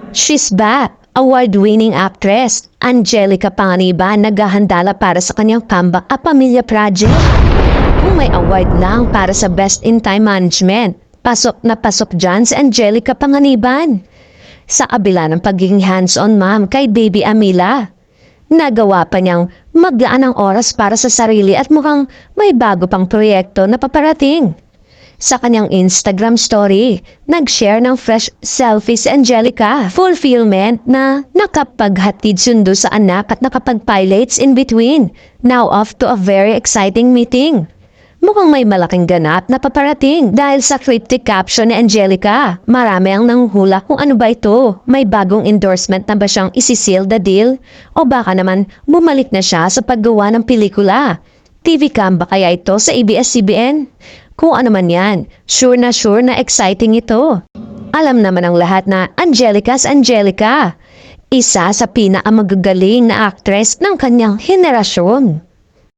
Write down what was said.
She's back! Award-winning actress, Angelica Panganiban naghahandala para sa kanyang comeback A Pamilya Project. Kung may award lang para sa Best in Time Management, pasok na pasok dyan si Angelica Panganiban. Sa kabila ng pagiging hands-on mom kay baby Amila, nagawa pa niyang maglaan ng oras para sa sarili at mukhang may bago pang proyekto na paparating. Sa kanyang Instagram story, nag-share ng fresh selfie si Angelica. Fulfillment na nakapaghatid sundo sa anak at nakapag-pilates in between. Now off to a very exciting meeting. Mukhang may malaking ganap na paparating dahil sa cryptic caption ni Angelica. Marami ang nanghula kung ano ba ito. May bagong endorsement na ba siyang isi-seal the deal? O baka naman bumalik na siya sa paggawa ng pelikula? TV cam ba kaya ito sa ABS-CBN? Kung ano man yan, sure na exciting ito. Alam naman ang lahat na Angelica's Angelica. Isa sa pinakamagagaling na actress ng kanyang henerasyon.